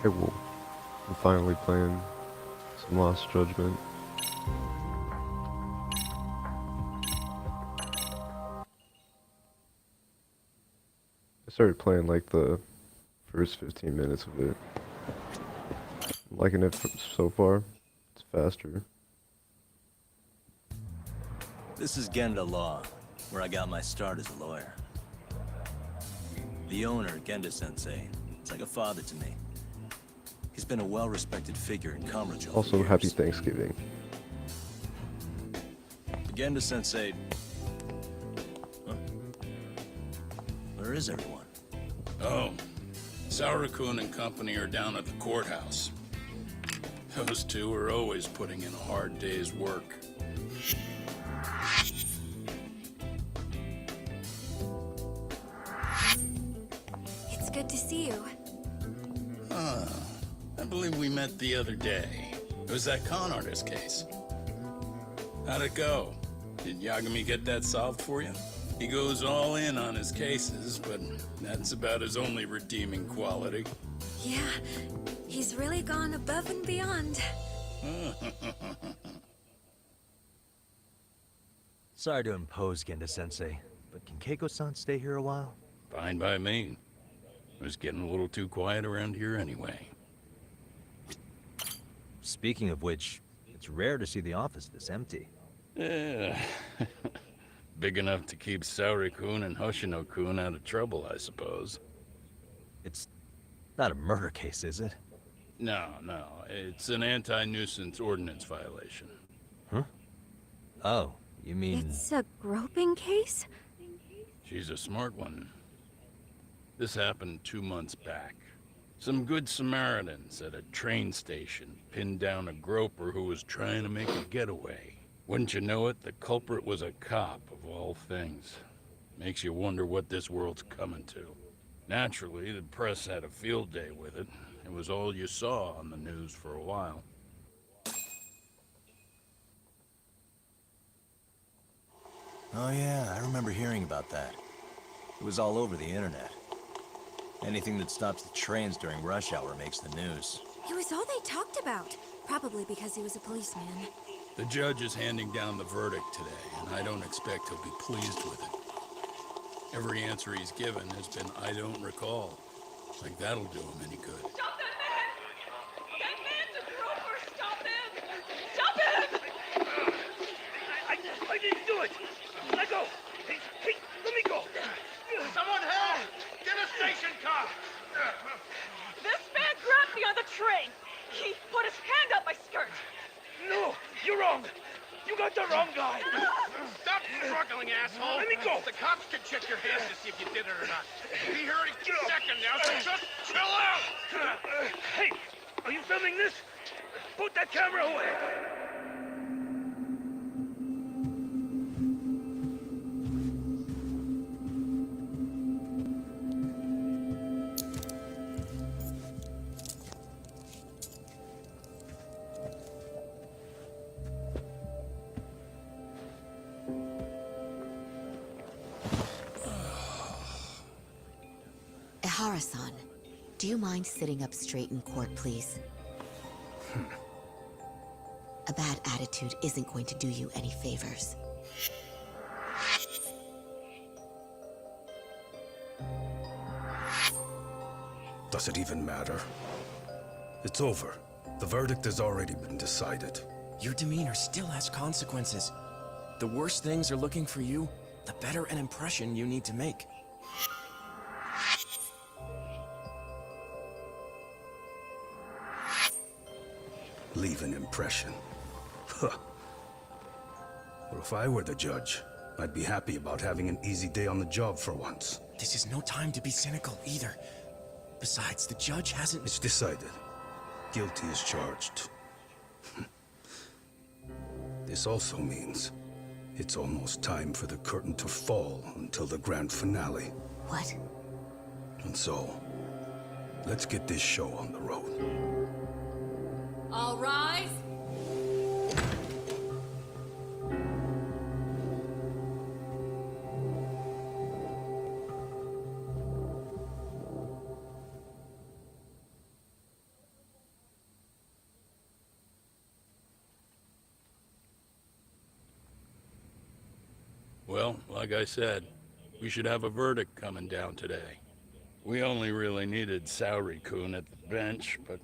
Hey, well, I'm finally playing some Lost Judgment. I started playing like the first 15 minutes of it. I'm liking it so far. It's faster. This is Genda Law, where I got my start as a lawyer. The owner, Genda-sensei, is like a father to me. He's been a well-respected figure in Kamurocho for Also, years. happy Thanksgiving. Genda-sensei... Huh? Where is everyone? Oh, Saurakun and company are down at the courthouse. Those two are always putting in a hard day's work. It's good to see you. I believe we met the other day. It was that con artist case. How'd it go? Did Yagami get that solved for you? He goes all in on his cases, but that's about his only redeeming quality. Yeah, he's really gone above and beyond. Sorry to impose, Genda-sensei, but can Keiko-san stay here a while? Fine by me. It was getting a little too quiet around here anyway. Speaking of which, it's rare to see the office this empty. Yeah. Big enough to keep Saori-kun and Hoshino-kun out of trouble, I suppose. It's not a murder case, is it? No, it's an anti-nuisance ordinance violation. Huh? Oh, you mean... It's a groping case? She's a smart one. This happened 2 months back. Some good Samaritans at a train station pinned down a groper who was trying to make a getaway. Wouldn't you know it, the culprit was a cop, of all things. Makes you wonder what this world's coming to. Naturally, the press had a field day with it. It was all you saw on the news for a while. Oh yeah, I remember hearing about that. It was all over the internet. Anything that stops the trains during rush hour makes the news. It was all they talked about. Probably because he was a policeman. The judge is handing down the verdict today, and I don't expect he'll be pleased with it. Every answer he's given has been, I don't recall. Like that'll do him any good. Stop that man! That man's a groper! Stop him! Stop him! I didn't do it! Let go! Hey, let me go! Someone help! Get a station car! This man grabbed me on the train! He put his hand up my skirt! No! You're wrong! You got the wrong guy! Stop struggling, asshole! Let me go! The cops can check your hands to see if you did it or not. Be here any second now, so just chill out! Hey! Are you filming this? Put that camera away! Ehara-san, do you mind sitting up straight in court, please? A bad attitude isn't going to do you any favors. Does it even matter? It's over. The verdict has already been decided. Your demeanor still has consequences. The worse things are looking for you, the better an impression you need to make. Leave an impression. Huh. Well, if I were the judge, I'd be happy about having an easy day on the job for once. This is no time to be cynical either. Besides, the judge hasn't... It's decided. Guilty is charged. This also means it's almost time for the curtain to fall until the grand finale. What? And so, let's get this show on the road. All rise! Well, like I said, we should have a verdict coming down today. We only really needed Saori-kun at the bench, but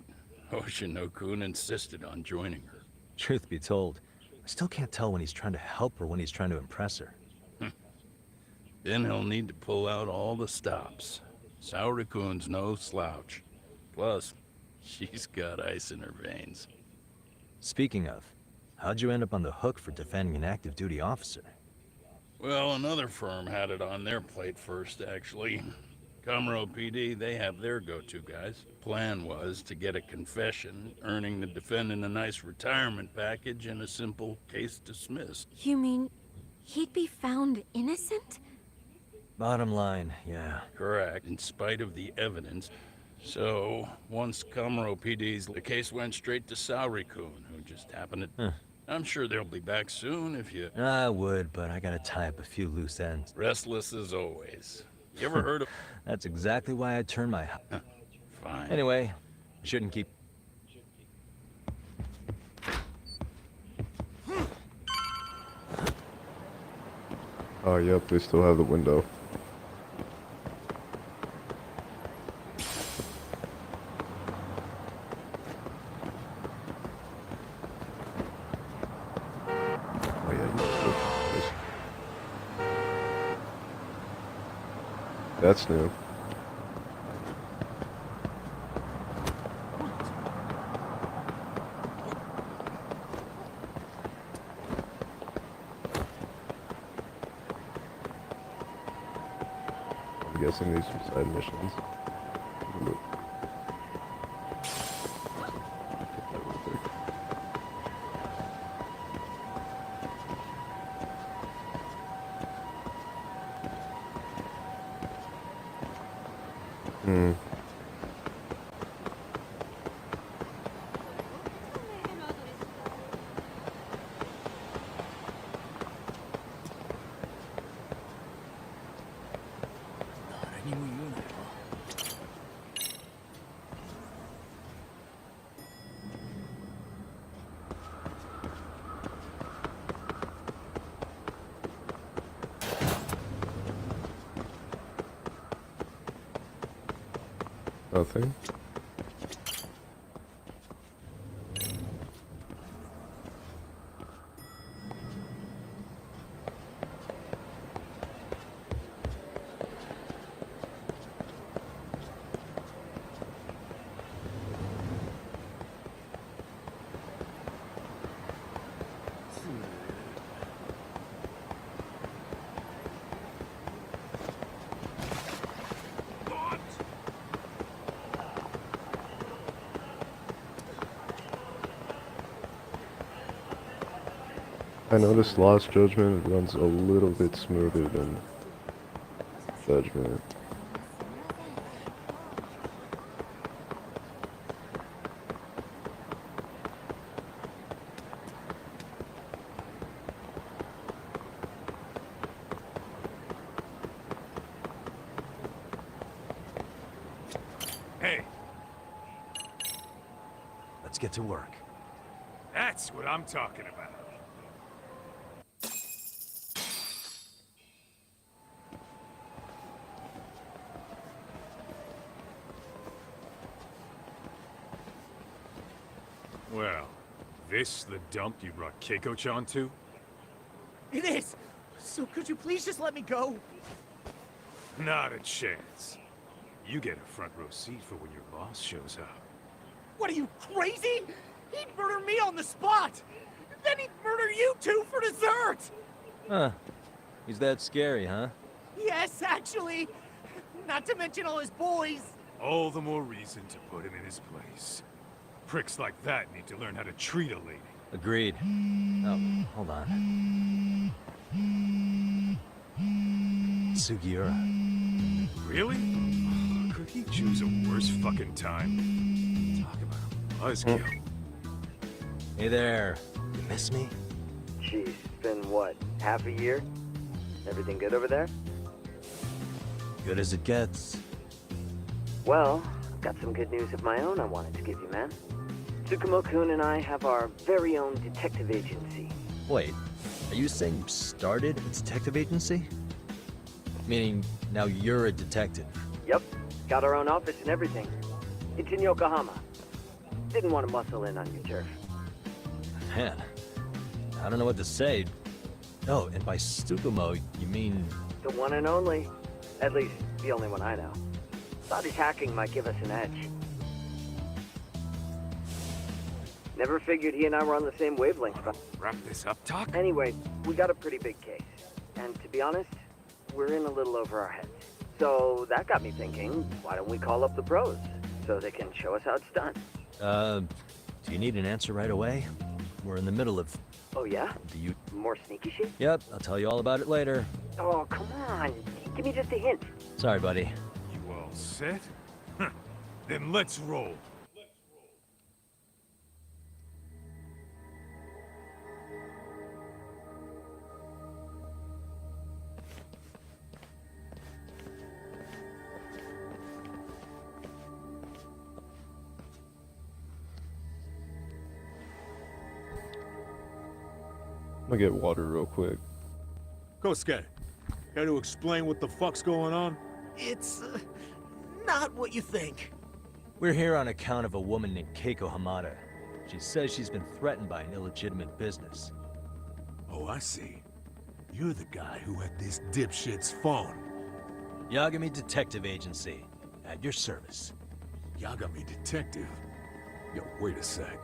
Hoshino-kun insisted on joining her. Truth be told, I still can't tell when he's trying to help or when he's trying to impress her. Then he'll need to pull out all the stops. Saori-kun's no slouch. Plus, she's got ice in her veins. Speaking of, how'd you end up on the hook for defending an active duty officer? Well, another firm had it on their plate first, actually. Comro PD, they have their go-to guys. Plan was to get a confession, earning the defendant a nice retirement package and a simple case dismissed. You mean he'd be found innocent? Bottom line, yeah. Correct, in spite of the evidence. So, once Comro PD's the case went straight to Saori-kun, who just happened to... I'm sure they'll be back soon if you... I would, but I gotta tie up a few loose ends. Restless as always. You ever heard of... That's exactly why I turned my... Fine. Anyway, shouldn't keep... Oh, yep, they still have the window. Oh, yeah, that's new. I'm guessing these are side missions. Nothing. I noticed Lost Judgment runs a little bit smoother than Judgment. Hey, Let's get to work. that's what I'm talking about. Well, this the dump you brought Keiko-chan to? It is! So could you please just let me go? Not a chance. You get a front row seat for when your boss shows up. What are you, crazy? He'd murder me on the spot! Then he'd murder you two for dessert! Huh. He's that scary, huh? Yes, actually. Not to mention all his boys. All the more reason to put him in his place. Pricks like that need to learn how to treat a lady. Agreed. Oh, hold on. Sugiura. Really? Could he choose a worse fucking time? Talk about a buzzkill. Hey there. You miss me? Geez, it's been what, half a year? Everything good over there? Good as it gets. Well, I've got some good news of my own I wanted to give you, man. Tsukumo-kun and I have our very own detective agency. Wait, Are you saying you started a detective agency? Meaning, now you're a detective? Yep. Got our own office and everything. It's in Yokohama. Didn't want to muscle in on your turf. Man, I don't know what to say. Oh, and by Tsukumo, you mean... The one and only. At least, the only one I know. Thought his hacking might give us an edge. Never figured he and I were on the same wavelength, but... Wrap this up, Doc? Anyway, we got a pretty big case. And to be honest, we're in a little over our heads. So that got me thinking, why don't we call up the pros? So they can show us how it's done. Do you need an answer right away? We're in the middle of... Oh yeah? Do you... More sneaky shit? Yep, I'll tell you all about it later. Oh, come on. Give me just a hint. Sorry, buddy. You all set? Then let's roll. I'm gonna get water real quick. Kosuke, care to explain what the fuck's going on? It's, not what you think. We're here on account of a woman named Keiko Hamada. She says she's been threatened by an illegitimate business. Oh, I see. You're the guy who had this dipshit's phone. Yagami Detective Agency. At your service. Yagami Detective? Yo, wait a sec.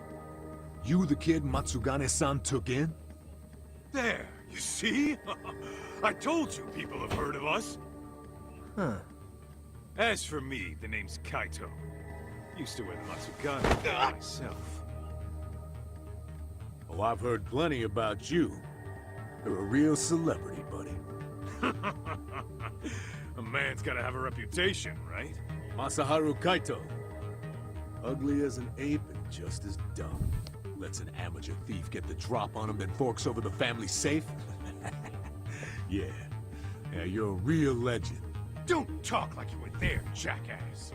You the kid Matsugane-san took in? There, you see? I told you people have heard of us. Huh. As for me, the name's Kaito. Used to wear the Matsugane myself. Oh, I've heard plenty about you. You're a real celebrity, buddy. A man's gotta have a reputation, right? Masaharu Kaito. Ugly as an ape and just as dumb. Lets an amateur thief get the drop on him, then forks over the family safe? Yeah, you're a real legend. Don't talk like you were there, jackass.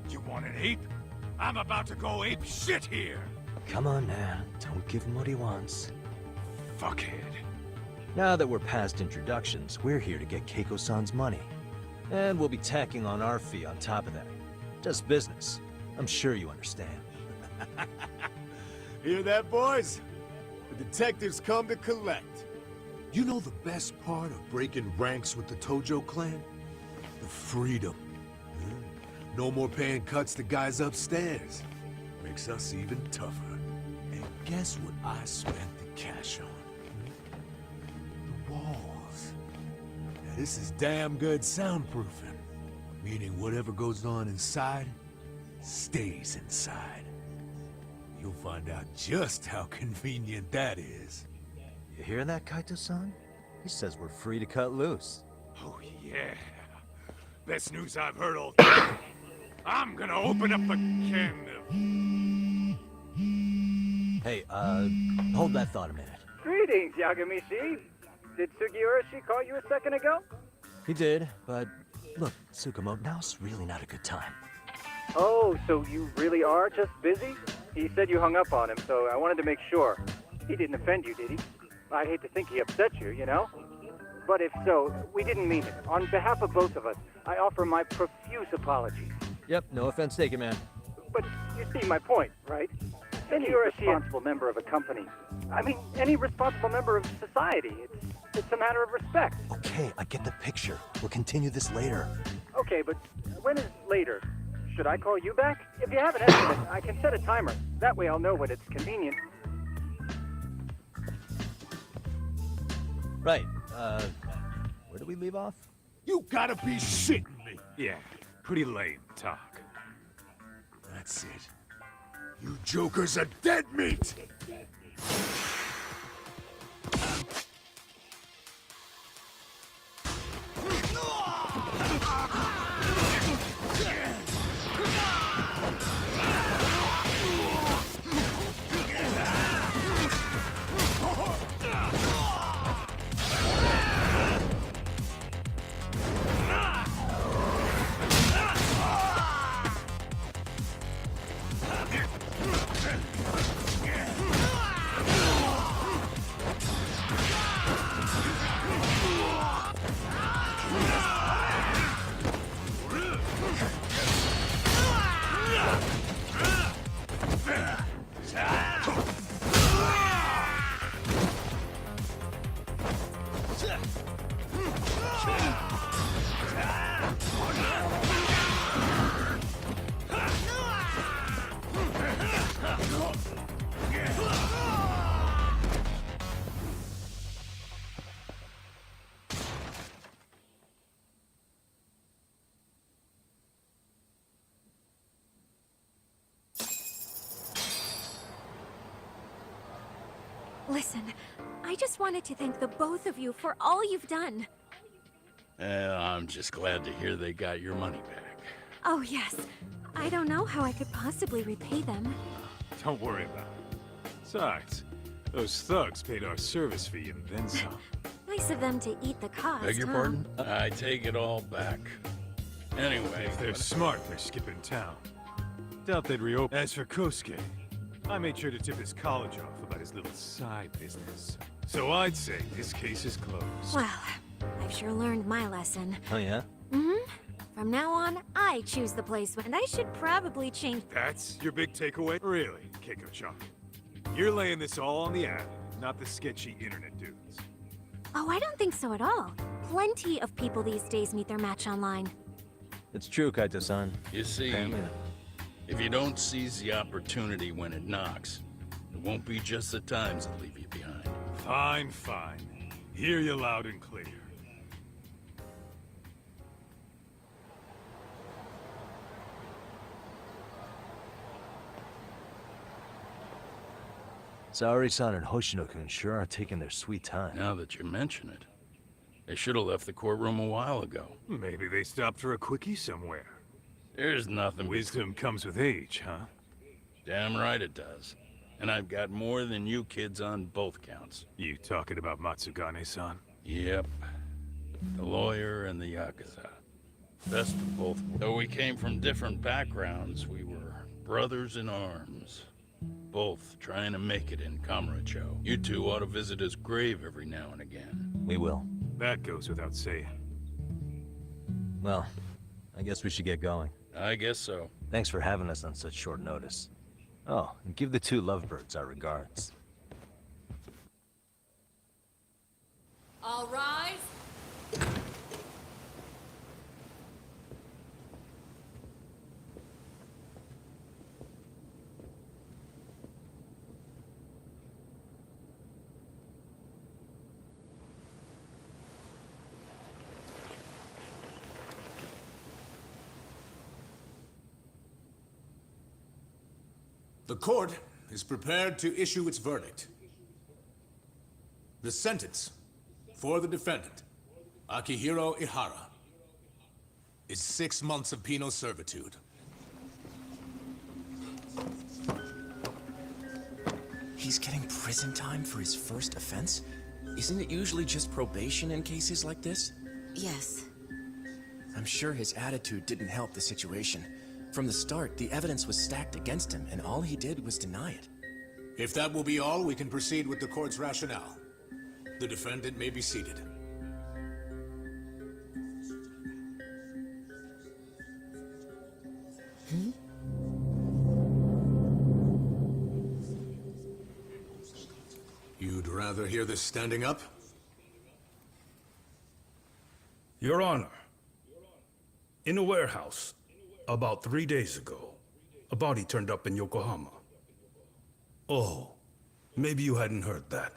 You want an ape? I'm about to go ape shit here. Come on, man. Don't give him what he wants. Fuckhead. Now that we're past introductions, we're here to get Keiko-san's money. And we'll be tacking on our fee on top of that. Just business. I'm sure you understand. Hear that, boys? The detectives come to collect. You know the best part of breaking ranks with the Tojo clan? The freedom. No more paying cuts to guys upstairs. Makes us even tougher. And guess what I spent the cash on? The walls. Now this is damn good soundproofing. Meaning whatever goes on inside, stays inside. You'll find out just how convenient that is. You hear that, Kaito-san? He says we're free to cut loose. Oh, yeah. Best news I've heard all day. I'm gonna open up a can of... Hey, hold that thought a minute. Greetings, Yagami-shi. Did Sugiura-shi call you a second ago? He did, but look, Tsukumo, now's really not a good time. Oh, so you really are just busy? He said you hung up on him, so I wanted to make sure. He didn't offend you, did he? I hate to think he upset you, you know? But if so, we didn't mean it. On behalf of both of us, I offer my profuse apologies. Yep, no offense taken, man. But you see my point, right? Any responsible member of a company, I mean, any responsible member of society, it's a matter of respect. Okay, I get the picture. We'll continue this later. Okay, but when is later? Should I call you back? If you have an estimate, I can set a timer. That way I'll know when it's convenient. Right, where do we leave off? You gotta be shitting me! Yeah, pretty lame talk. That's it. You jokers are dead meat! Listen, I just wanted to thank the both of you for all you've done. I'm just glad to hear they got your money back. Oh, yes. I don't know how I could possibly repay them. Don't worry about it. Besides, those thugs paid our service fee and then some. Nice of them to eat the cost, Beg your huh? pardon? I take it all back. Anyway, If they're smart, they're skipping town. Doubt they'd reopen. As for Kosuke, I made sure to tip his college off about his little side business. So I'd say this case is closed. Well, I've sure learned my lesson. Oh yeah? Mm-hmm. From now on, I choose the placement, and I should probably change... That's your big takeaway? Really, Keiko-chan? You're laying this all on the ad, not the sketchy internet dudes. Oh, I don't think so at all. Plenty of people these days meet their match online. It's true, Kaito-san. You see, if you don't seize the opportunity when it knocks, it won't be just the times that leave you behind. Fine, fine. Hear you loud and clear. Saori-san and Hoshino-kun sure are taking their sweet time. Now that you mention it, they should have left the courtroom a while ago. Maybe they stopped for a quickie somewhere. There's nothing... Wisdom comes with age, huh? Damn right it does. And I've got more than you kids on both counts. You talking about Matsugane-san? Yep. The lawyer and the Yakuza. Best of both. Though we came from different backgrounds, we were brothers in arms. Both trying to make it in Kamurocho. You two ought to visit his grave every now and again. We will. That goes without saying. Well, I guess we should get going. I guess so. Thanks for having us on such short notice. Oh, and give the two lovebirds our regards. All rise. The court is prepared to issue its verdict. The sentence for the defendant, Akihiro Ihara, is 6 months of penal servitude. He's getting prison time for his first offense? Isn't it usually just probation in cases like this? Yes. I'm sure his attitude didn't help the situation. From the start, the evidence was stacked against him, and all he did was deny it. If that will be all, we can proceed with the court's rationale. The defendant may be seated. You'd rather hear this standing up? Your Honor, in a warehouse, about 3 days ago, a body turned up in Yokohama. Oh, maybe you hadn't heard that.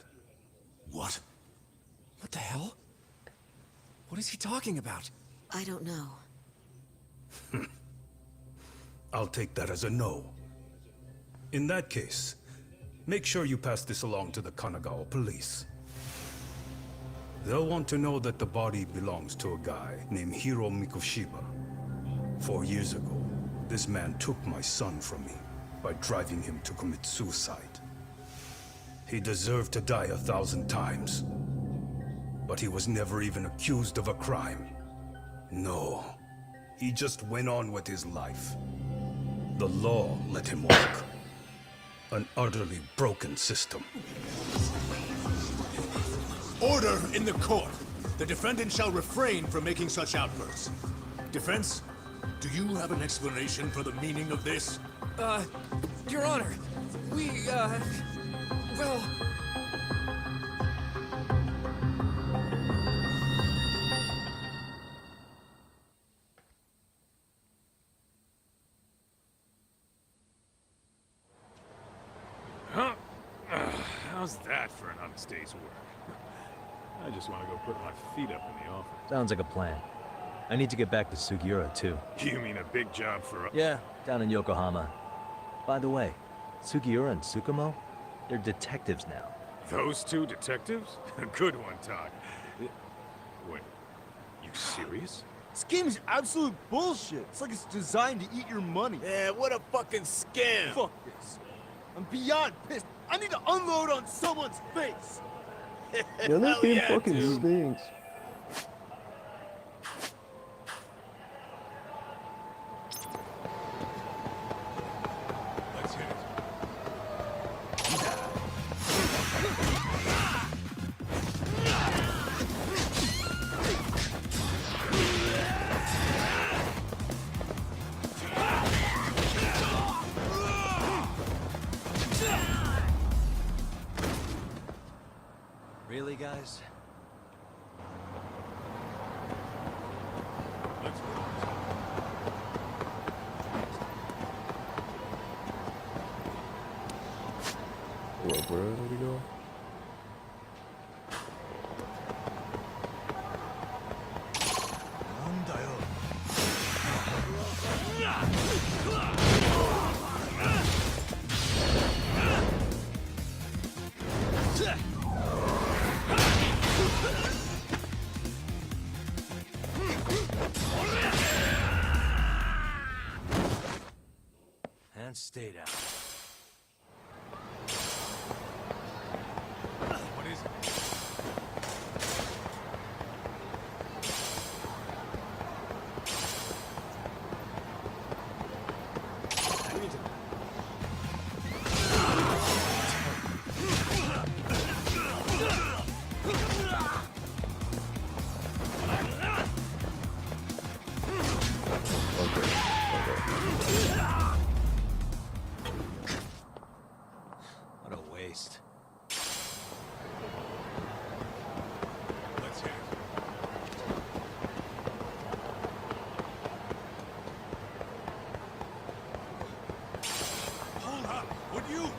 What? What the hell? What is he talking about? I don't know. I'll take that as a no. In that case, make sure you pass this along to the Kanagawa police. They'll want to know that the body belongs to a guy named Hiro Mikushiba. 4 years ago, this man took my son from me by driving him to commit suicide. He deserved to die 1,000 times, but he was never even accused of a crime. No, he just went on with his life. The law let him walk. An utterly broken system. Order in the court! The defendant shall refrain from making such outbursts. Defense, do you have an explanation for the meaning of this? Your Honor, well... Huh? How's that for an honest day's work? I just want to go put my feet up in the office. Sounds like a plan. I need to get back to Sugiura, too. You mean a big job for us? Yeah, down in Yokohama. By the way, Sugiura and Tsukumo, they're detectives now. Those two detectives? Good one, Todd. Wait, you serious? This game is absolute bullshit. It's like it's designed to eat your money. Yeah, what a fucking scam! Fuck this. I'm beyond pissed. I need to unload on someone's face. Yeah, this game fucking dude. stinks. Let's hit it. Really, guys? Let's go. What, where did we go? And stay down. What is it? What a waste. Let's hit it. Hold up! Would you?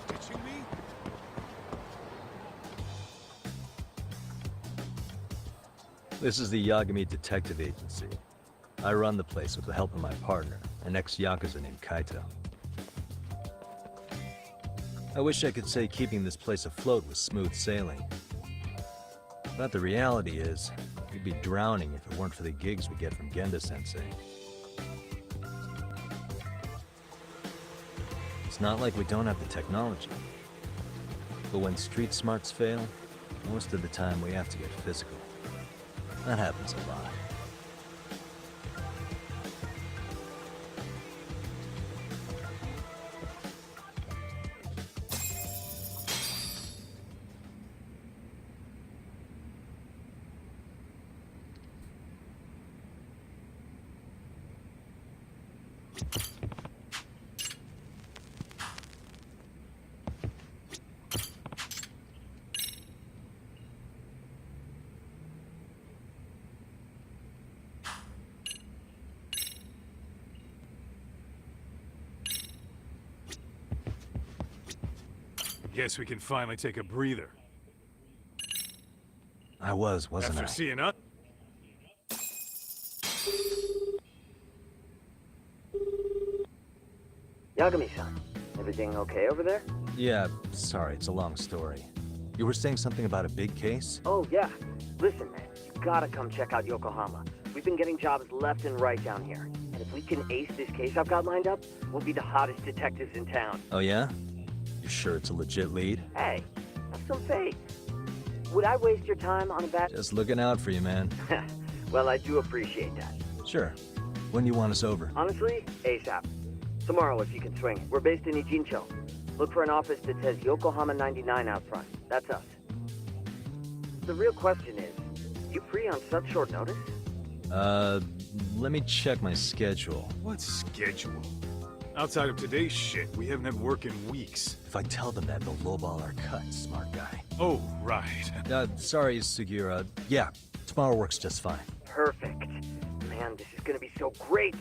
Ditching me? This is the Yagami Detective Agency. I run the place with the help of my partner, an ex-Yakuza named Kaito. I wish I could say keeping this place afloat was smooth sailing. But the reality is, we'd be drowning if it weren't for the gigs we get from Genda-sensei. It's not like we don't have the technology. But when street smarts fail, most of the time we have to get physical. That happens a lot. Guess we can finally take a breather. I wasn't After I? seeing us? Yagami-san, everything okay over there? Yeah, sorry, it's a long story. You were saying something about a big case? Oh, yeah. Listen, man, you gotta come check out Yokohama. We've been getting jobs left and right down here. And if we can ace this case I've got lined up, we'll be the hottest detectives in town. Oh yeah? You sure it's a legit lead? Hey, have some faith. Would I waste your time on a bad... Just looking out for you, man. Well, I do appreciate that. Sure. When do you want us over? Honestly, ASAP. Tomorrow, if you can swing. We're based in Ijincho. Look for an office that says Yokohama 99 out front. That's us. The real question is, you free on such short notice? Let me check my schedule. What schedule? Outside of today's shit, we haven't had work in weeks. If I tell them that, they'll lowball our cut, smart guy. Oh, right. Sorry, Sugiura. Yeah, tomorrow works just fine. Perfect. Man, this is gonna be so great.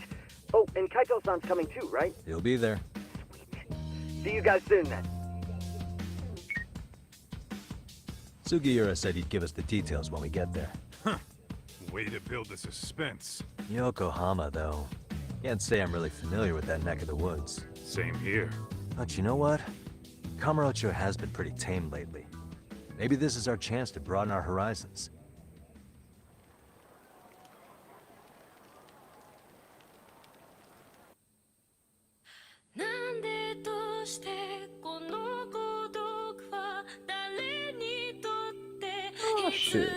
Oh, and Kaito-san's coming too, right? He'll be there. See you guys soon then. Sugiura said he'd give us the details when we get there. Huh. Way to build the suspense. Yokohama, though. Can't say I'm really familiar with that neck of the woods. Same here. But you know what? Kamurocho has been pretty tame lately. Maybe this is our chance to broaden our horizons. Oh, shit.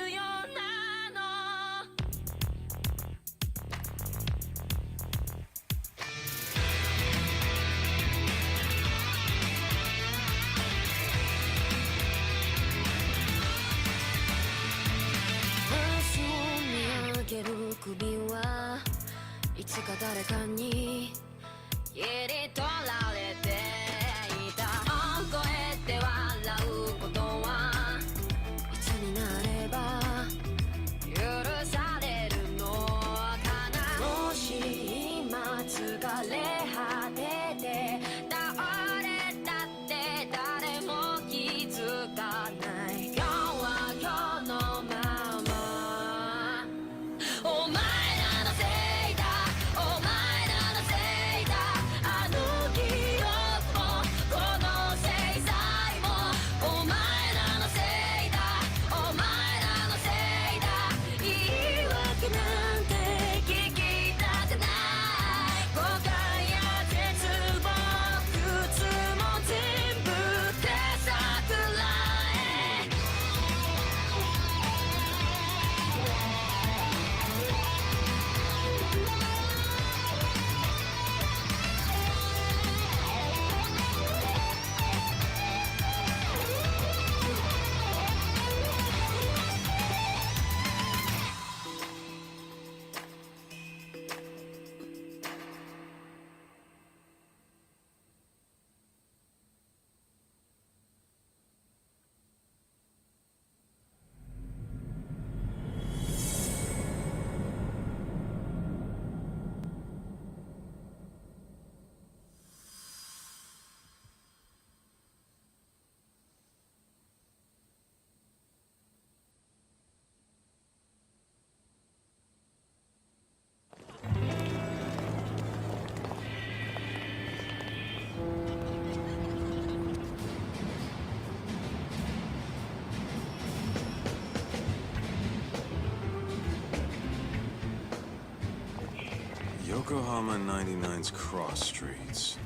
Yokohama 99's cross streets.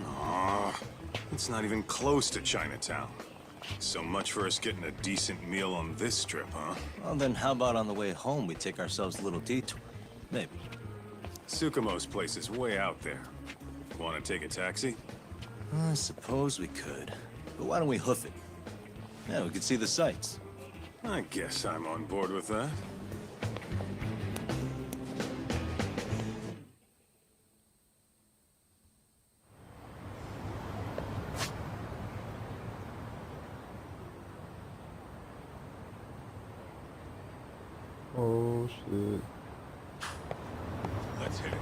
Aw, it's not even close to Chinatown. So much for us getting a decent meal on this strip, huh? Well, then how about on the way home we take ourselves a little detour? Maybe. Tsukumo's place is way out there. Want to take a taxi? I suppose we could. But why don't we hoof it? Yeah, we could see the sights. I guess I'm on board with that. Oh shit. Let's hit it.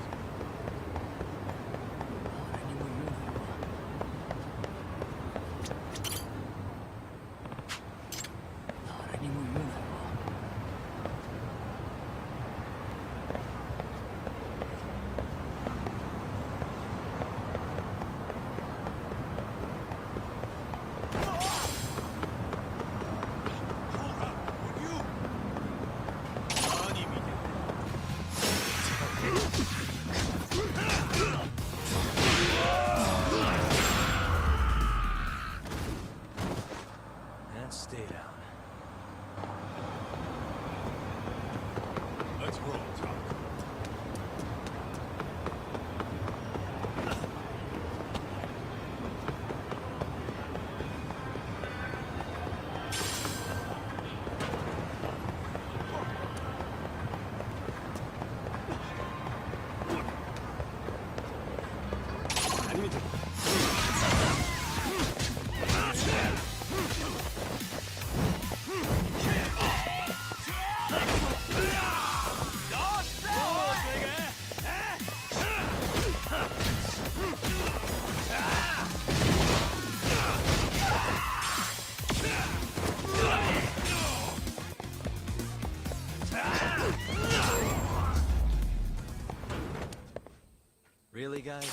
guy.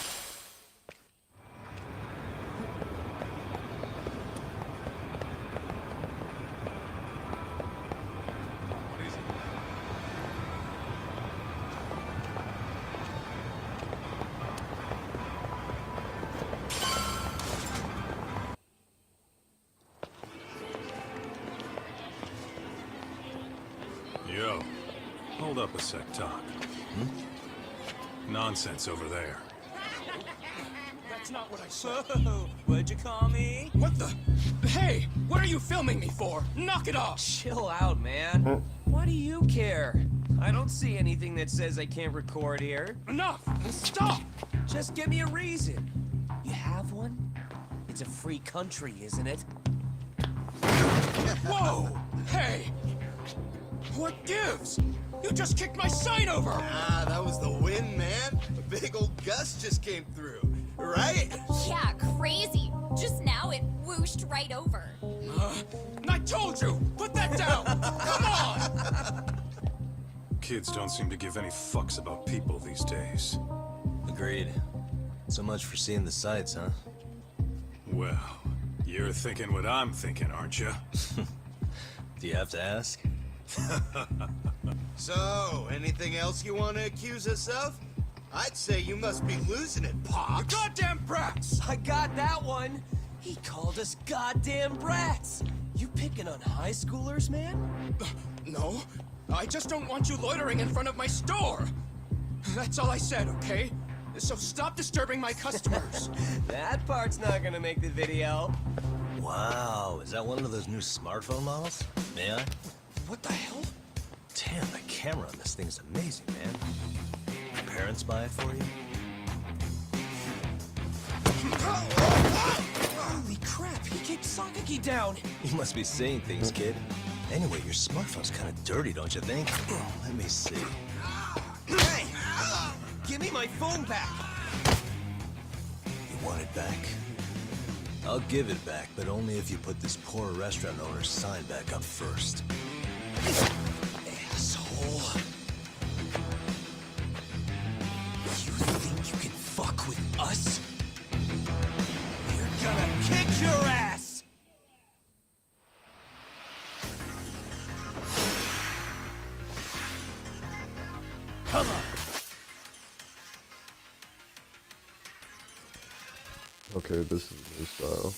Yo, hold up a sec, Doc. Nonsense over there. That's not what I said. What'd you call me? What the? Hey, what are you filming me for? Knock it off! Chill out, man. Why do you care? I don't see anything that says I can't record here. Enough! Stop! Just give me a reason. You have one? It's a free country, isn't it? Whoa! Hey! What gives? You just kicked my sign over! Ah, that was the wind, man. A big old gust just came through, right? Yeah, crazy. Just now it whooshed right over. I told you! Put that down! Come on! Kids don't seem to give any fucks about people these days. Agreed. So much for seeing the sights, huh? Well, you're thinking what I'm thinking, aren't you? Do you have to ask? So, anything else you want to accuse us of? I'd say you must be losing it, Pops. You goddamn brats! I got that one. He called us goddamn brats. You picking on high schoolers, man? No, I just don't want you loitering in front of my store. That's all I said, okay? So stop disturbing my customers. That part's not gonna make the video. Wow, is that one of those new smartphone models? May I? What the hell? Damn, the camera on this thing's amazing, man. Your parents buy it for you? Holy crap, he kicked Sakaki down. You must be seeing things, kid. Anyway, your smartphone's kind of dirty, don't you think? Let me see. Hey! Give me my phone back! You want it back? I'll give it back, but only if you put this poor restaurant owner's sign back up first. Asshole. You think you can fuck with us? We're gonna kick your ass! Come on! Okay, this is new style.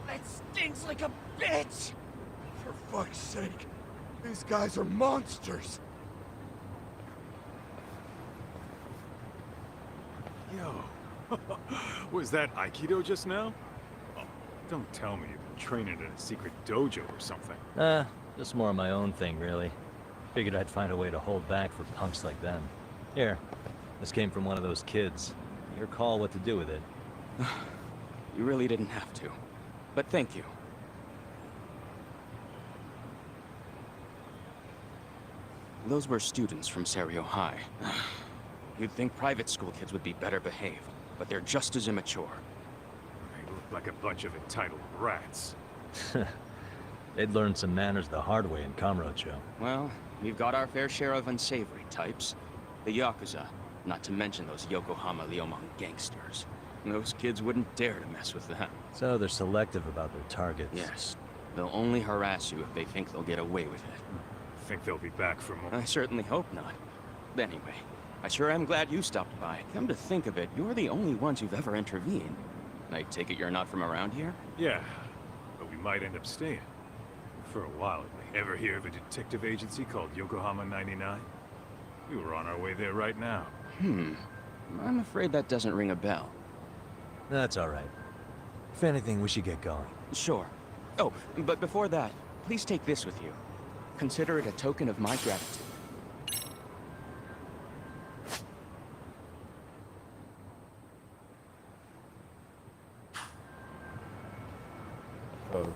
That stinks like a bitch! For fuck's sake, these guys are monsters! Yo, was that Aikido just now? Oh, don't tell me you've been training in a secret dojo or something. Just more of my own thing, really. Figured I'd find a way to hold back for punks like them. Here, this came from one of those kids. Your call what to do with it. You really didn't have to. But thank you. Those were students from Serio High. You'd think private school kids would be better behaved, but they're just as immature. They look like a bunch of entitled rats. They'd learned some manners the hard way in Kamurocho. Well, we've got our fair share of unsavory types. The Yakuza, not to mention those Yokohama Liomang gangsters. Those kids wouldn't dare to mess with them. So they're selective about their targets. Yes. They'll only harass you if they think they'll get away with it. Think they'll be back for more? I certainly hope not. Anyway, I sure am glad you stopped by. Come to think of it, you're the only ones who've ever intervened. I take it you're not from around here? Yeah, but we might end up staying. For a while, at least. Ever hear of a detective agency called Yokohama 99? We were on our way there right now. I'm afraid that doesn't ring a bell. That's all right. If anything, we should get going. Sure. Oh, but before that, please take this with you. Consider it a token of my gratitude. Oh.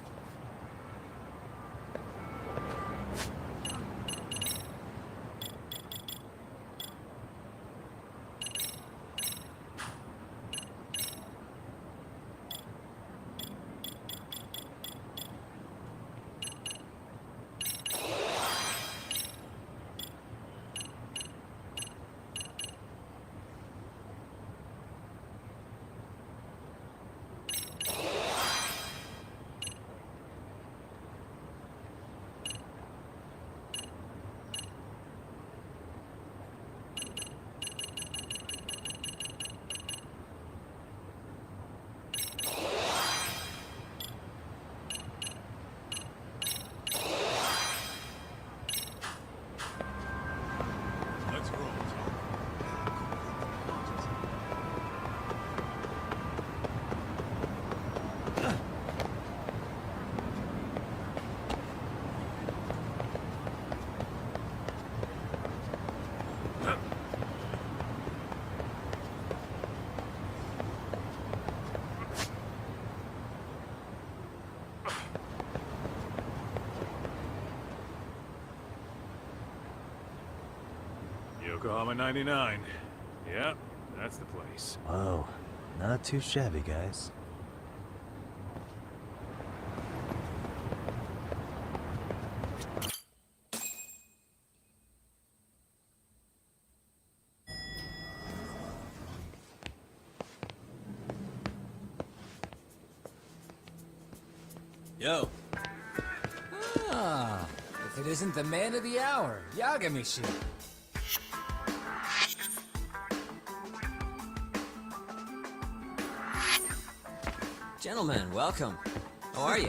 Yokohama 99. Yep, that's the place. Whoa, not too shabby, guys. Yo. Ah, if it isn't the man of the hour, Yagami-shi. Gentlemen, welcome. How are you?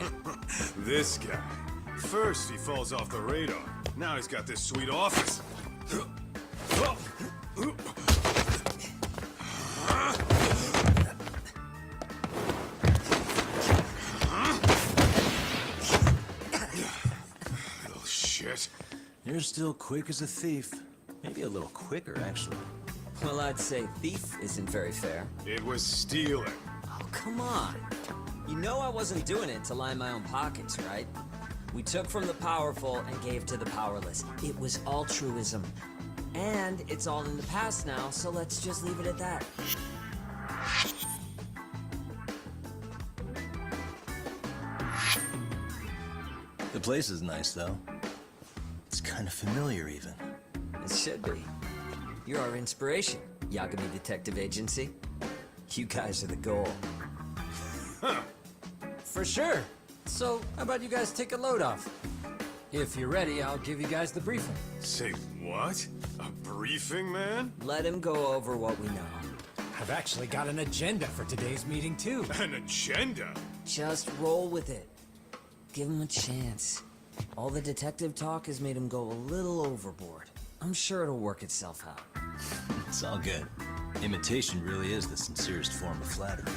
This guy. First he falls off the radar. Now he's got this sweet office. Little shit. You're still quick as a thief. Maybe a little quicker, actually. Well, I'd say thief isn't very fair. It was stealing. Oh, come on. You know I wasn't doing it to line my own pockets, right? We took from the powerful and gave to the powerless. It was altruism. And it's all in the past now, so let's just leave it at that. The place is nice, though. It's kind of familiar, even. It should be. You're our inspiration, Yagami Detective Agency. You guys are the goal. For sure. So, how about you guys take a load off? If you're ready, I'll give you guys the briefing. Say what? A briefing, man? Let him go over what we know. I've actually got an agenda for today's meeting, too. An agenda? Just roll with it. Give him a chance. All the detective talk has made him go a little overboard. I'm sure it'll work itself out. It's all good. Imitation really is the sincerest form of flattery.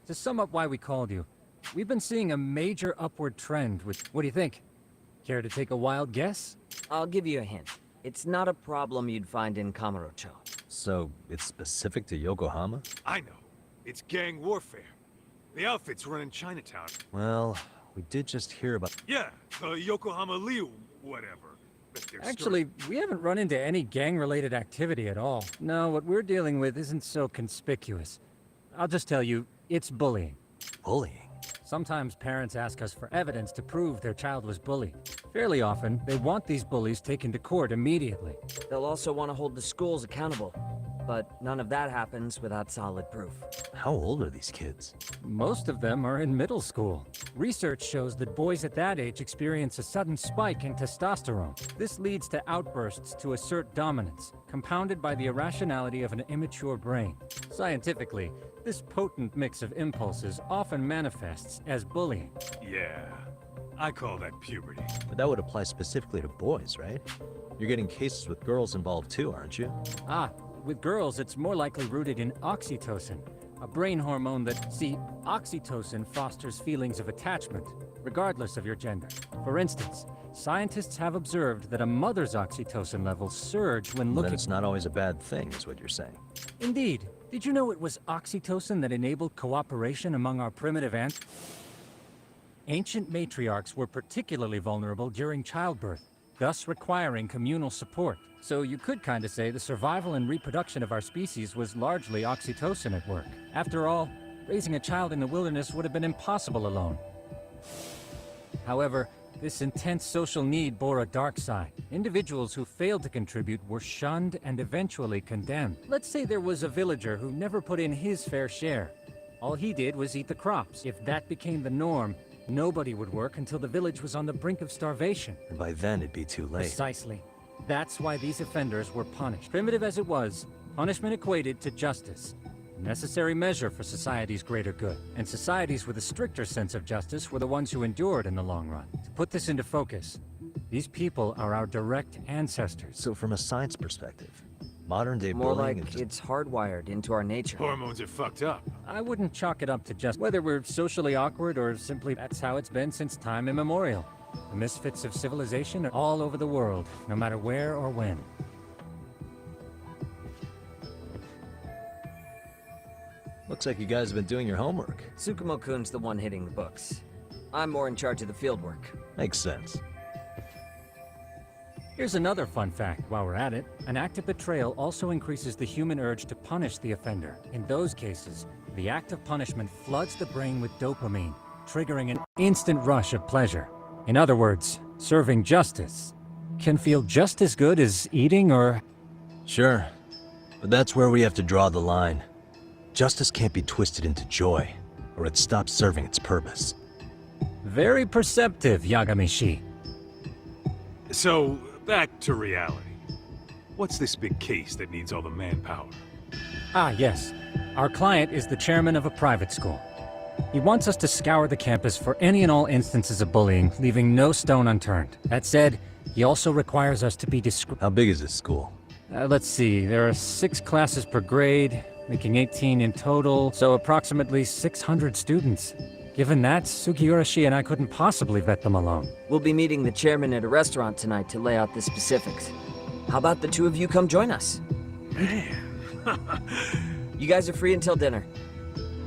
To sum up why we called you, we've been seeing a major upward trend with... What do you think? Care to take a wild guess? I'll give you a hint. It's not a problem you'd find in Kamurocho. So, it's specific to Yokohama? I know. It's gang warfare. The outfits run in Chinatown. Well, we did just hear about... Yeah, the Yokohama Liu, whatever. Actually, we haven't run into any gang-related activity at all. No, what we're dealing with isn't so conspicuous. I'll just tell you, it's bullying. Bullying? Sometimes parents ask us for evidence to prove their child was bullied. Fairly often, they want these bullies taken to court immediately. They'll also want to hold the schools accountable. But none of that happens without solid proof. How old are these kids? Most of them are in middle school. Research shows that boys at that age experience a sudden spike in testosterone. This leads to outbursts to assert dominance, compounded by the irrationality of an immature brain. Scientifically, this potent mix of impulses often manifests as bullying. Yeah, I call that puberty. But that would apply specifically to boys, right? You're getting cases with girls involved too, aren't you? Ah, with girls, it's more likely rooted in oxytocin, a brain hormone that, see, oxytocin fosters feelings of attachment, regardless of your gender. For instance, scientists have observed that a mother's oxytocin levels surge when looking... Then it's not always a bad thing, is what you're saying. Indeed. Did you know it was oxytocin that enabled cooperation among our primitive ants? Ancient matriarchs were particularly vulnerable during childbirth, thus requiring communal support. So you could kinda say the survival and reproduction of our species was largely oxytocin at work. After all, raising a child in the wilderness would have been impossible alone. However, this intense social need bore a dark side. Individuals who failed to contribute were shunned and eventually condemned. Let's say there was a villager who never put in his fair share. All he did was eat the crops. If that became the norm, nobody would work until the village was on the brink of starvation. And by then, it'd be too late. Precisely. That's why these offenders were punished. Primitive as it was, punishment equated to justice. A necessary measure for society's greater good. And societies with a stricter sense of justice were the ones who endured in the long run. To put this into focus, these people are our direct ancestors. So from a science perspective, modern-day More bullying like is it's hardwired into our nature. Hormones are fucked up. I wouldn't chalk it up to just whether we're socially awkward or simply that's how it's been since time immemorial. The misfits of civilization are all over the world, no matter where or when. Looks like you guys have been doing your homework. Tsukumo-kun's the one hitting the books. I'm more in charge of the fieldwork. Makes sense. Here's another fun fact while we're at it. An act of betrayal also increases the human urge to punish the offender. In those cases, the act of punishment floods the brain with dopamine, triggering an instant rush of pleasure. In other words, serving justice can feel just as good as eating or... Sure, but that's where we have to draw the line. Justice can't be twisted into joy, or it stops serving its purpose. Very perceptive, Yagamishi. So, back to reality. What's this big case that needs all the manpower? Ah, yes. Our client is the chairman of a private school. He wants us to scour the campus for any and all instances of bullying, leaving no stone unturned. That said, he also requires us to be discreet. How big is this school? Let's see, there are 6 classes per grade, making 18 in total, so approximately 600 students. Given that, Sugiurashi and I couldn't possibly vet them alone. We'll be meeting the chairman at a restaurant tonight to lay out the specifics. How about the two of you come join us? You guys are free until dinner.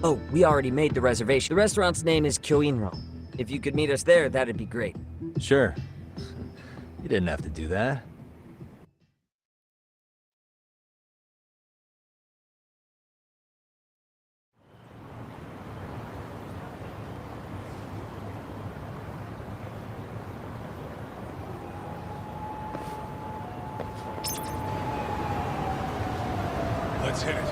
Oh, we already made the reservation. The restaurant's name is Kyoinro. If you could meet us there, that'd be great. Sure. You didn't have to do that. Let's hit it.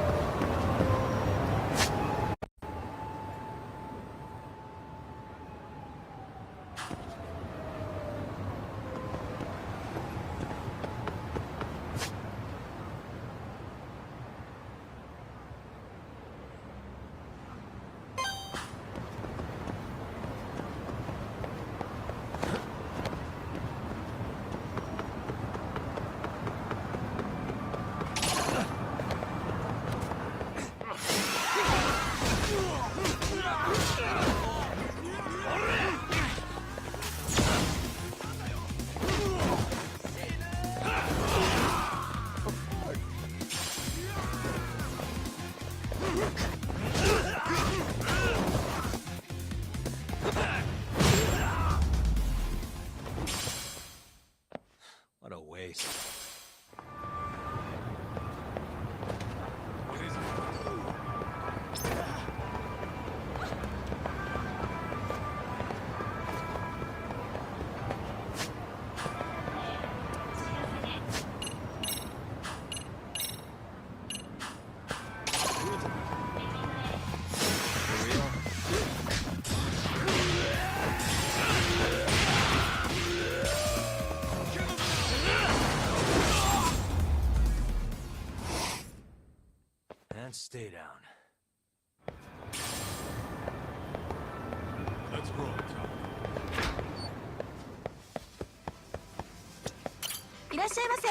っしゃいませ。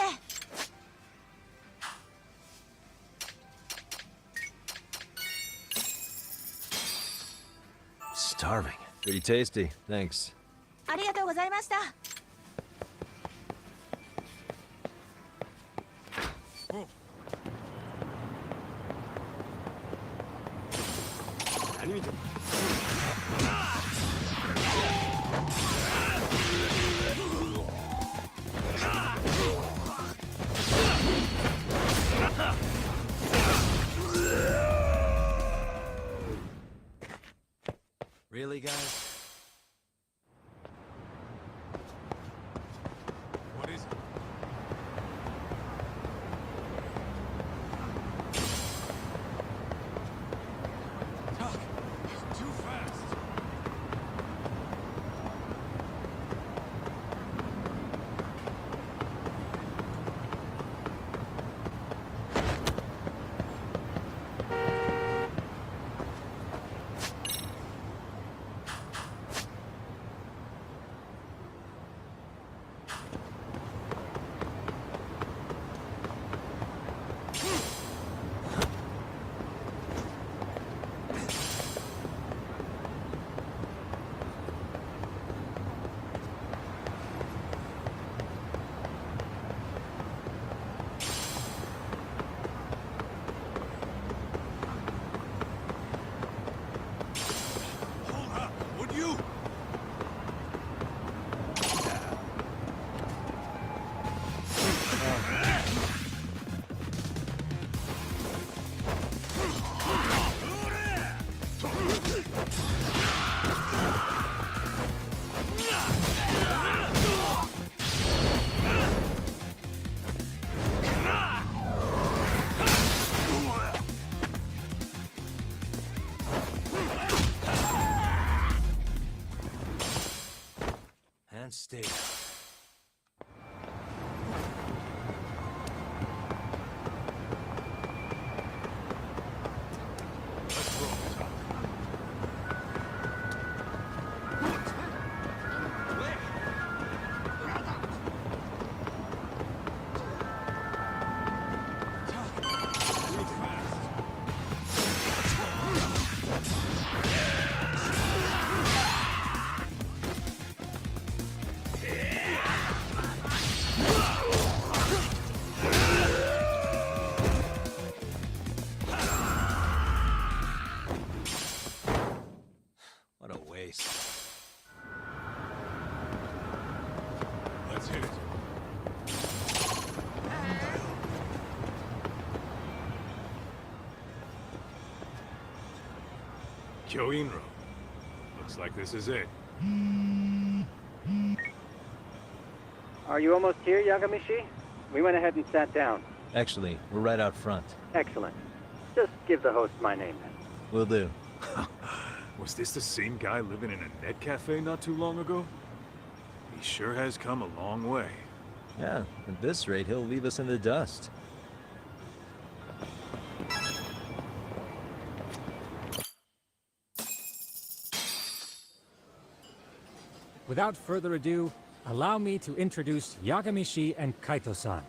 Starving. Pretty tasty. Thanks. ありがとうございました。 Really, guys? What is it? Tuck, he's too fast. And stay. Let's roll, Tuck. What a waste. Let's hit it. Kyoinro. Looks like this is it. Are you almost here, Yagamishi? We went ahead and sat down. Actually, we're right out front. Excellent. Just give the host my name then. Will do. Was this the same guy living in a net cafe not too long ago? He sure has come a long way. Yeah, at this rate, he'll leave us in the dust. Without further ado, allow me to introduce Yagamishi and Kaito-san,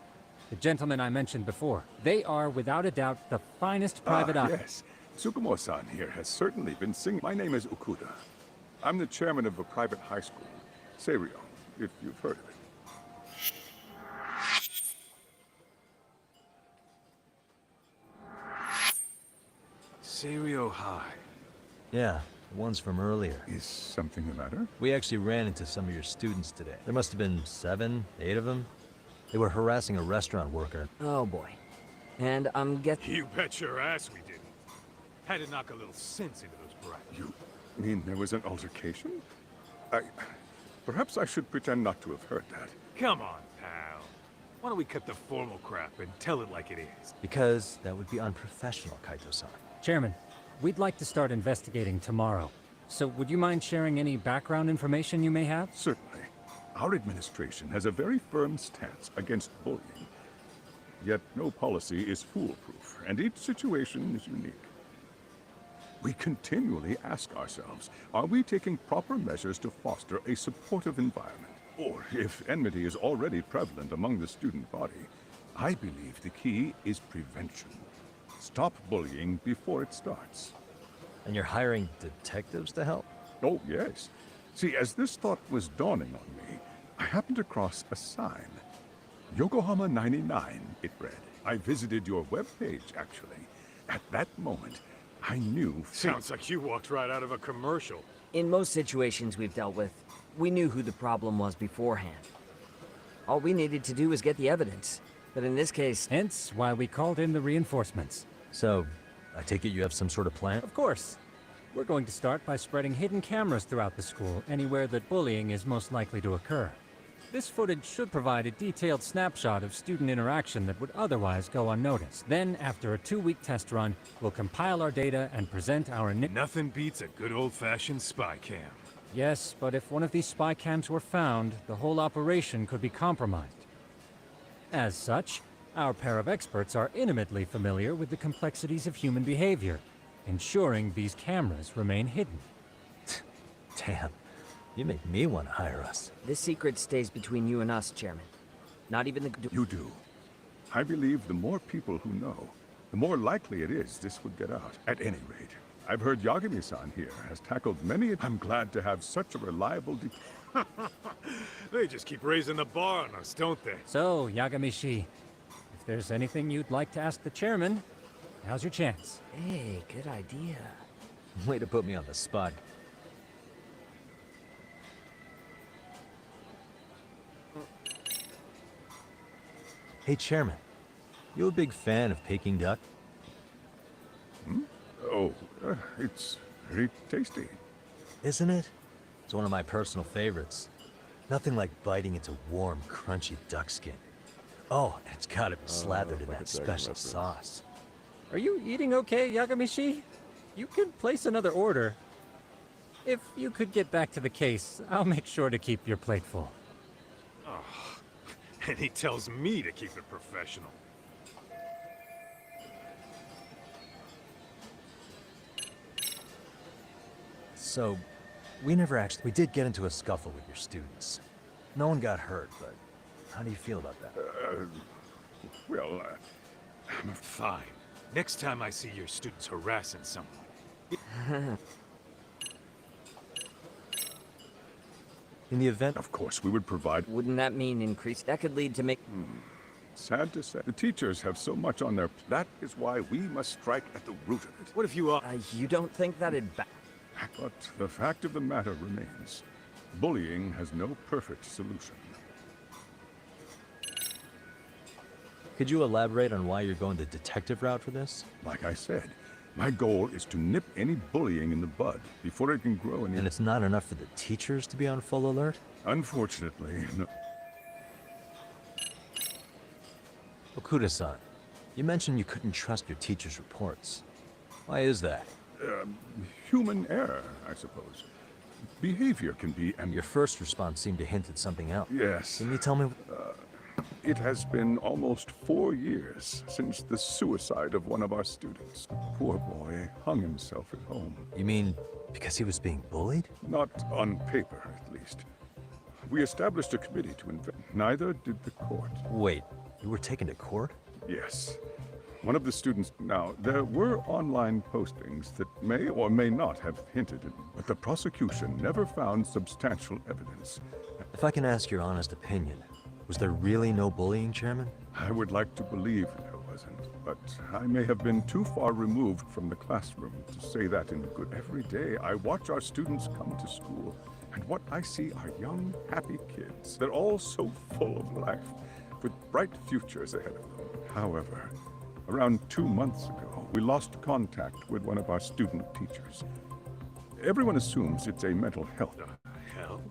the gentlemen I mentioned before. They are, without a doubt, the finest private eye. Yes. Tsukumo-san here has certainly been singing. My name is Okuda. I'm the chairman of a private high school, Seiryo, if you've heard of it. Seiryo High. Yeah, the ones from earlier. Is something the matter? We actually ran into some of your students today. There must have been 7, 8 of them. They were harassing a restaurant worker. Oh boy. And I'm guessing... You bet your ass we didn't. Had to knock a little sense into those brats. You mean there was an altercation? Perhaps I should pretend not to have heard that. Come on, pal. Why don't we cut the formal crap and tell it like it is? Because that would be unprofessional, Kaito-san. Chairman, we'd like to start investigating tomorrow. So would you mind sharing any background information you may have? Certainly. Our administration has a very firm stance against bullying. Yet no policy is foolproof, and each situation is unique. We continually ask ourselves, are we taking proper measures to foster a supportive environment? Or if enmity is already prevalent among the student body, I believe the key is prevention. Stop bullying before it starts. And you're hiring detectives to help? Oh, yes. See, as this thought was dawning on me, I happened across a sign. Yokohama 99, it read. I visited your webpage, actually. At that moment, I knew... Sounds like you walked right out of a commercial. In most situations we've dealt with, we knew who the problem was beforehand. All we needed to do was get the evidence. But in this case... Hence why we called in the reinforcements. So, I take it you have some sort of plan? Of course. We're going to start by spreading hidden cameras throughout the school, anywhere that bullying is most likely to occur. This footage should provide a detailed snapshot of student interaction that would otherwise go unnoticed. Then, after a 2-week test run, we'll compile our data and present our... Nothing beats a good old-fashioned spy cam. Yes, but if one of these spy cams were found, the whole operation could be compromised. As such, our pair of experts are intimately familiar with the complexities of human behavior, ensuring these cameras remain hidden. Damn, you make me want to hire us. This secret stays between you and us, Chairman. Not even the... You do. I believe the more people who know, the more likely it is this would get out. At any rate, I've heard Yagami-san here has tackled many... I'm glad to have such a reliable... They just keep raising the bar on us, don't they? So, Yagami-shi, if there's anything you'd like to ask the chairman, now's your chance. Hey, good idea. Way to put me on the spot. Hey, Chairman. You a big fan of Peking duck? Hmm? Oh, it's very tasty. Isn't it? It's one of my personal favorites. Nothing like biting into warm, crunchy duck skin. Oh, and it's gotta be slathered in that special sauce. Are you eating okay, Yagami-shi? You could place another order. If you could get back to the case, I'll make sure to keep your plate full. Oh, and he tells me to keep it professional. So, we did get into a scuffle with your students. No one got hurt, but how do you feel about that? Well, I'm fine. Next time I see your students harassing someone. In the event... Of course, we would provide... Wouldn't that mean increase? That could lead to make... Sad to say, the teachers have so much on their... That is why we must strike at the root of it. What if you... you don't think that'd... But the fact of the matter remains. Bullying has no perfect solution. Could you elaborate on why you're going the detective route for this? Like I said, my goal is to nip any bullying in the bud before it can grow any... And it's not enough for the teachers to be on full alert? Unfortunately, no. Okuda-san, you mentioned you couldn't trust your teacher's reports. Why is that? Human error, I suppose. Behavior can be... Your first response seemed to hint at something else. Yes. Can you tell me... It has been almost 4 years since the suicide of one of our students. Poor boy hung himself at home. You mean because he was being bullied? Not on paper, at least. We established a committee to investigate. Neither did the court. Wait, you were taken to court? Yes. One of the students... Now, there were online postings that may or may not have hinted at... But the prosecution never found substantial evidence. If I can ask your honest opinion, was there really no bullying, Chairman? I would like to believe there wasn't, but I may have been too far removed from the classroom to say that in good. Every day, I watch our students come to school, and what I see are young, happy kids. They're all so full of life, with bright futures ahead of them. However, around 2 months ago, we lost contact with one of our student teachers. Everyone assumes it's a mental health. Hell?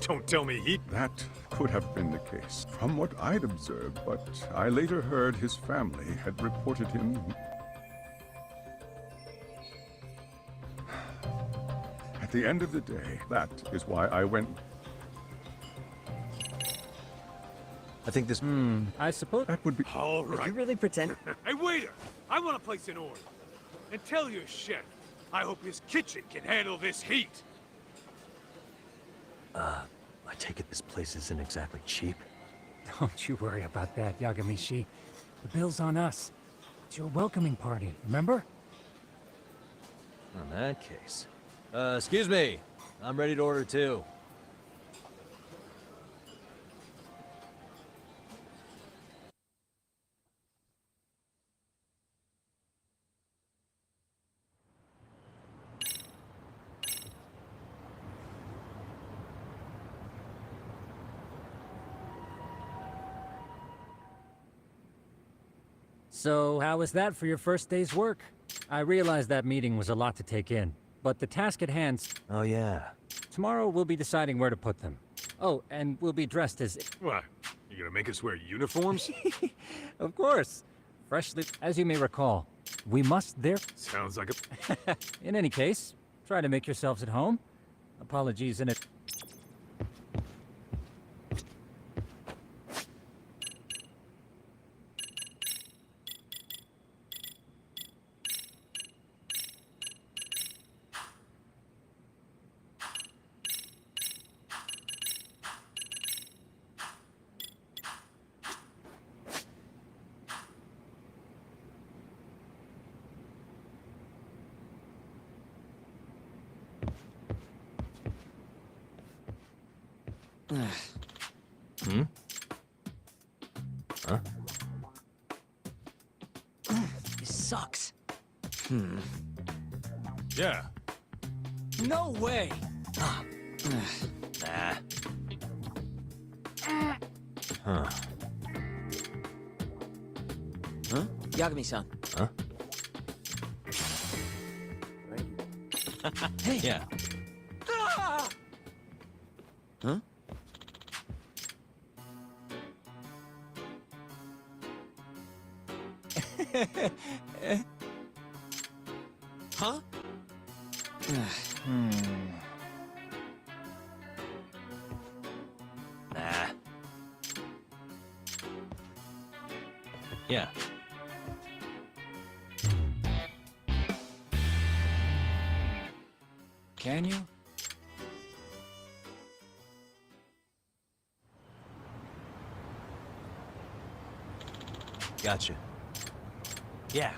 Don't tell me he... That could have been the case, from what I'd observed, but I later heard his family had reported him... At the end of the day, that is why I went... I think this... I suppose... That would be... All right. You really pretend... Hey, waiter! I want to place an order. And tell your chef, I hope his kitchen can handle this heat. I take it this place isn't exactly cheap? Don't you worry about that, Yagamishi. The bill's on us. It's your welcoming party, remember? In that case. Excuse me. I'm ready to order too. So, how was that for your first day's work? I realized that meeting was a lot to take in, but the task at hand... Oh, yeah. Tomorrow we'll be deciding where to put them. Oh, and we'll be dressed as... What? You gonna make us wear uniforms? Of course. Freshly... As you may recall, we must there... Sounds like a... In any case, try to make yourselves at home. Apologies in it. Hmm? Huh? This sucks. Yeah. No way! Nah. Huh. Huh? Yagami-san. Huh? Hey! Yeah. Huh? Huh? Nah. Yeah. Can you? Gotcha. Yeah.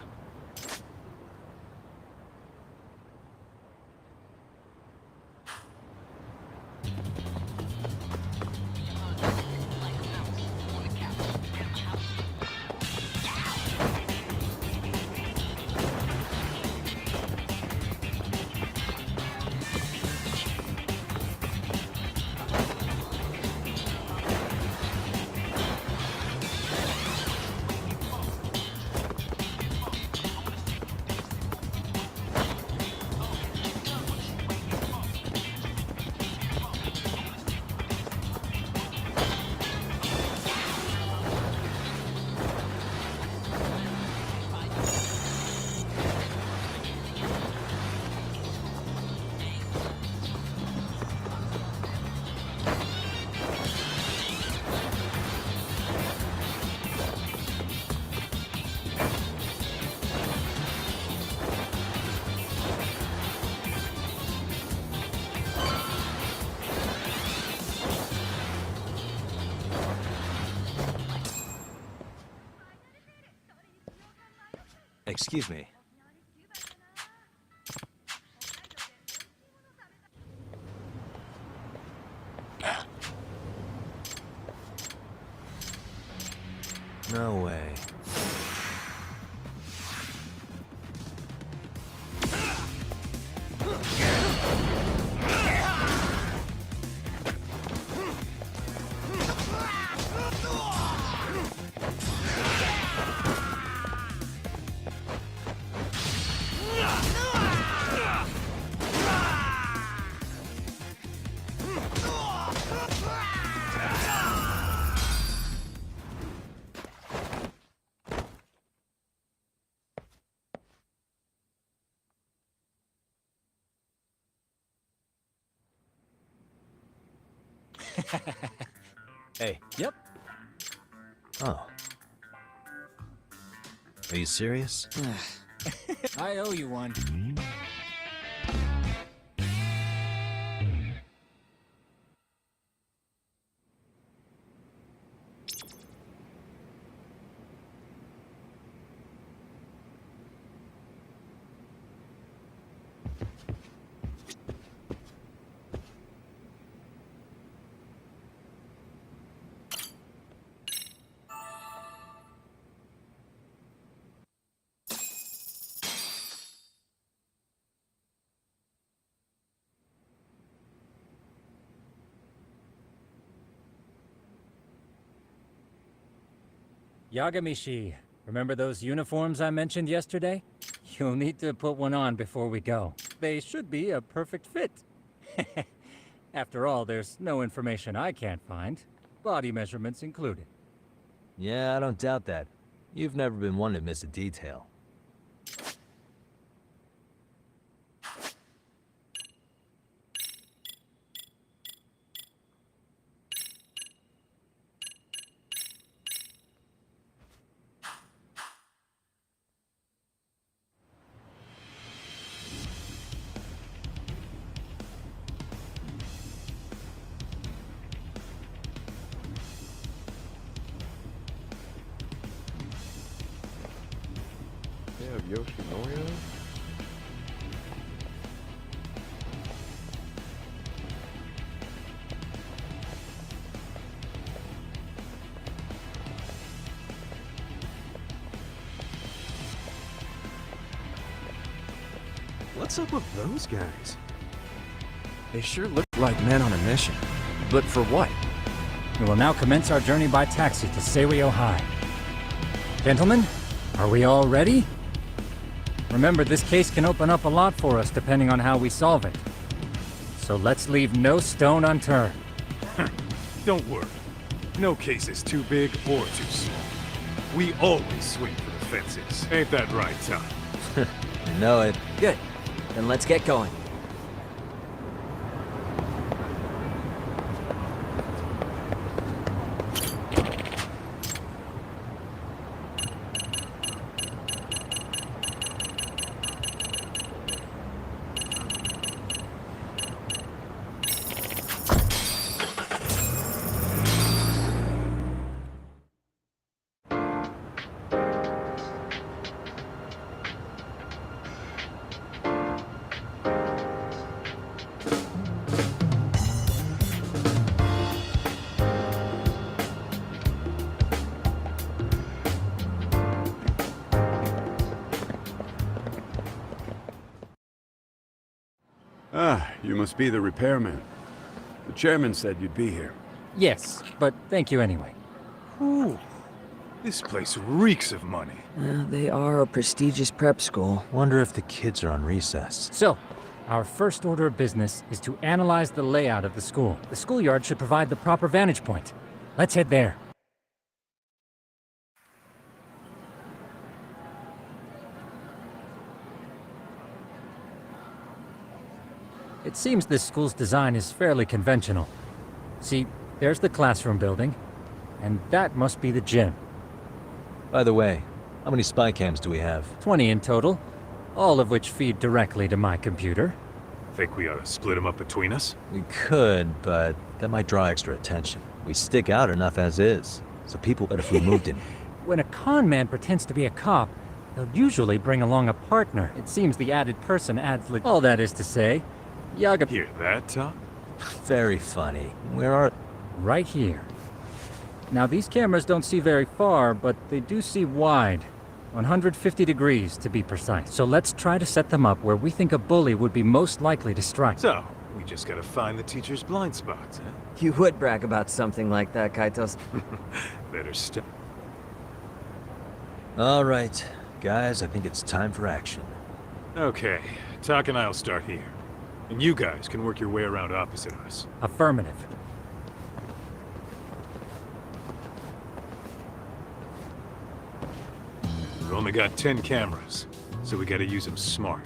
Excuse me. No way. Hey. Yep. Oh. Are you serious? I owe you one. Yagamishi, remember those uniforms I mentioned yesterday? You'll need to put one on before we go. They should be a perfect fit. After all, there's no information I can't find, body measurements included. Yeah, I don't doubt that. You've never been one to miss a detail. They have Yoshinoya? What's up with those guys? They sure look like men on a mission. But for what? We will now commence our journey by taxi to Seiryo High. Gentlemen, are we all ready? Remember, this case can open up a lot for us depending on how we solve it. So let's leave no stone unturned. Don't worry. No case is too big or too small. We always swing for the fences. Ain't that right, Tom? You know it. Good. Then let's get going. Ah, you must be the repairman. The chairman said you'd be here. Yes, but thank you anyway. Ooh, this place reeks of money. They are a prestigious prep school. Wonder if the kids are on recess. So, our first order of business is to analyze the layout of the school. The schoolyard should provide the proper vantage point. Let's head there. It seems this school's design is fairly conventional. See, there's the classroom building, and that must be the gym. By the way, how many spy cams do we have? 20 in total, all of which feed directly to my computer. Think we ought to split them up between us? We could, but that might draw extra attention. We stick out enough as is, so people bet if we moved in. When a con man pretends to be a cop, they'll usually bring along a partner. It seems the added person adds all that is to say, Yaga... Hear that, Tom? Very funny. Where are... Right here. Now, these cameras don't see very far, but they do see wide. 150 degrees, to be precise. So let's try to set them up where we think a bully would be most likely to strike. So, we just gotta find the teacher's blind spots, huh? You would brag about something like that, Kaitos. Better stop. All right, guys, I think it's time for action. Okay, Tak and I'll start here. And you guys can work your way around opposite us. Affirmative. We've only got 10 cameras, so we gotta use them smart.